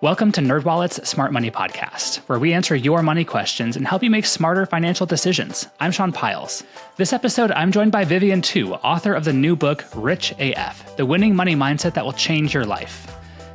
Welcome to NerdWallet's Smart Money Podcast, where we answer your money questions and help you make smarter financial decisions. I'm Sean Pyles. This episode, I'm joined by Vivian Tu, author of the new book, Rich AF, The Winning Money Mindset That Will Change Your Life.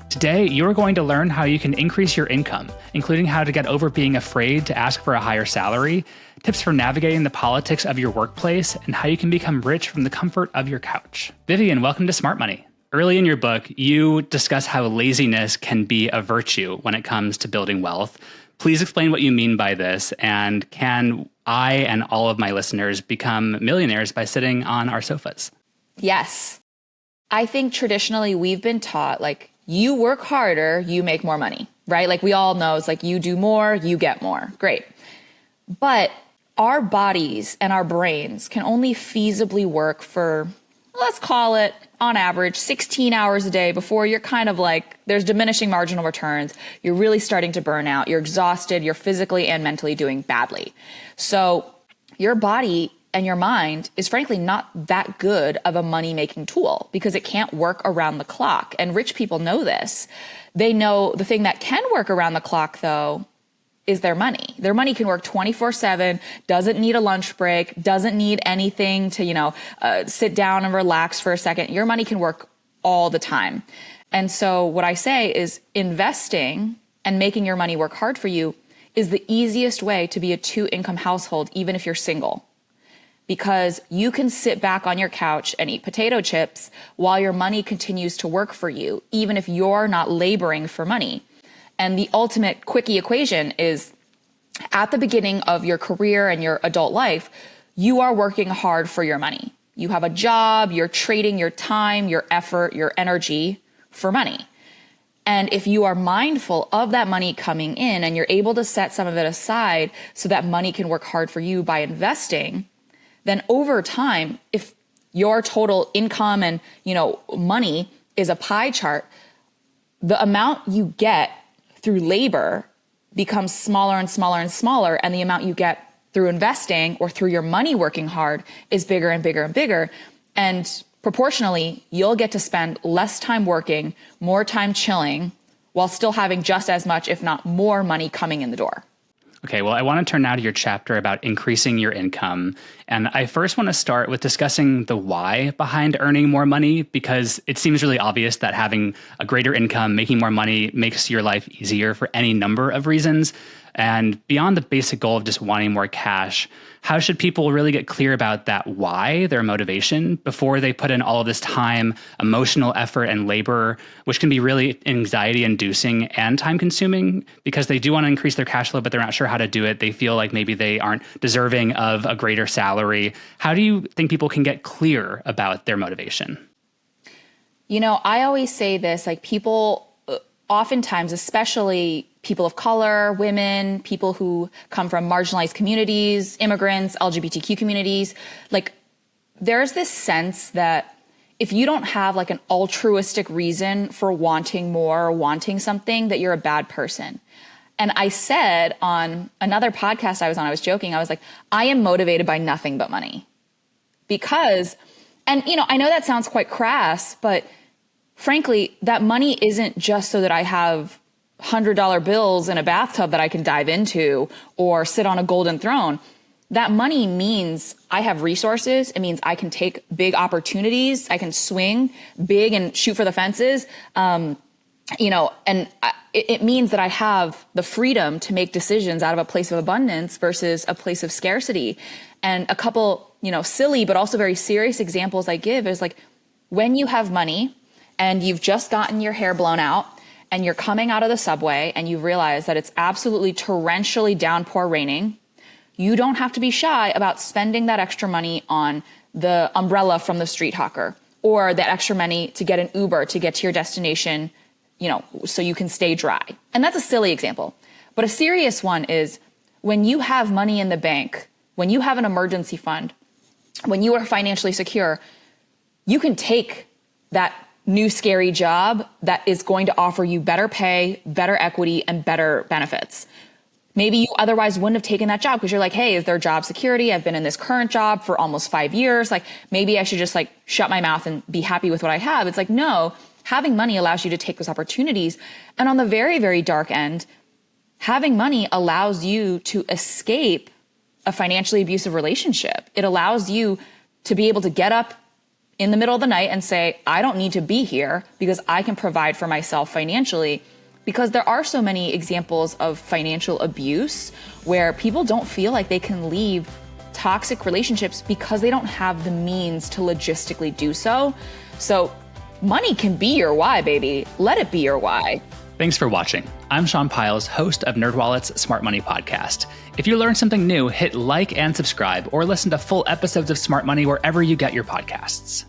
Today, you're going to learn how you can increase your income, including how to get over being afraid to ask for a higher salary, tips for navigating the politics of your workplace, and how you can become rich from the comfort of your couch. Vivian, welcome to Smart Money. Early in your book, you discuss how laziness can be a virtue when it comes to building wealth. Please explain what you mean by this, and can I and all of my listeners become millionaires by sitting on our sofas? Yes. I think traditionally we've been taught, like, you work harder, you make more money, right? Like, we all know it's like you do more, you get more. Great. But our bodies and our brains can only feasibly work for, let's call it, on average, 16 hours a day before you're kind of like, there's diminishing marginal returns. You're really starting to burn out. You're exhausted. You're physically and mentally doing badly. So your body and your mind is frankly not that good of a money-making tool because it can't work around the clock. And rich people know this. They know the thing that can work around the clock, though, is their money. Their money can work 24/7, doesn't need a lunch break, doesn't need anything to, sit down and relax for a second. Your money can work all the time. And so what I say is investing and making your money work hard for you is the easiest way to be a two-income household, even if you're single. Because you can sit back on your couch and eat potato chips while your money continues to work for you, even if you're not laboring for money. And the ultimate quickie equation is at the beginning of your career and your adult life, you are working hard for your money. You have a job, you're trading your time, your effort, your energy for money. And if you are mindful of that money coming in and you're able to set some of it aside so that money can work hard for you by investing, then over time, if your total income and, money is a pie chart, the amount you get through labor becomes smaller and smaller and smaller, and the amount you get through investing or through your money working hard is bigger and bigger and bigger. And proportionally, you'll get to spend less time working, more time chilling, while still having just as much, if not more, money coming in the door. Okay, well, I want to turn now to your chapter about increasing your income. And I first want to start with discussing the why behind earning more money, because it seems really obvious that having a greater income, making more money, makes your life easier for any number of reasons. And beyond the basic goal of just wanting more cash, how should people really get clear about that why, their motivation, before they put in all of this time, emotional effort, and labor, which can be really anxiety-inducing and time-consuming because they do want to increase their cash flow, but they're not sure how to do it. They feel like maybe they aren't deserving of a greater salary. How do you think people can get clear about their motivation? I always say this, like, people oftentimes, especially people of color, women, people who come from marginalized communities, immigrants, LGBTQ communities, like, there's this sense that if you don't have like an altruistic reason for wanting more or wanting something, that you're a bad person. And I said on another podcast I was on, I was joking, I was like, I am motivated by nothing but money. Because, and I know that sounds quite crass, but frankly, that money isn't just so that I have $100 bills in a bathtub that I can dive into or sit on a golden throne. That money means I have resources. It means I can take big opportunities. I can swing big and shoot for the fences. It means that I have the freedom to make decisions out of a place of abundance versus a place of scarcity. And a couple, silly but also very serious examples I give is like, when you have money and you've just gotten your hair blown out and you're coming out of the subway and you realize that it's absolutely torrentially downpour raining, you don't have to be shy about spending that extra money on the umbrella from the street hawker or that extra money to get an Uber to get to your destination, so you can stay dry. And that's a silly example. But a serious one is when you have money in the bank, when you have an emergency fund, when you are financially secure, you can take that new scary job that is going to offer you better pay, better equity, and better benefits. Maybe you otherwise wouldn't have taken that job because you're like, hey, is there job security? I've been in this current job for almost 5 years. Like, maybe I should just shut my mouth and be happy with what I have. It's like, no, Having money allows you to take those opportunities. And on the very, very dark end, having money allows you to escape a financially abusive relationship. It allows you to be able to get up in the middle of the night and say, I don't need to be here because I can provide for myself financially. Because there are so many examples of financial abuse where people don't feel like they can leave toxic relationships because they don't have the means to logistically do so. So money can be your why, baby. Let it be your why. Thanks for watching. I'm Sean Pyles, host of NerdWallet's Smart Money Podcast. If you learned something new, hit like and subscribe or listen to full episodes of Smart Money wherever you get your podcasts.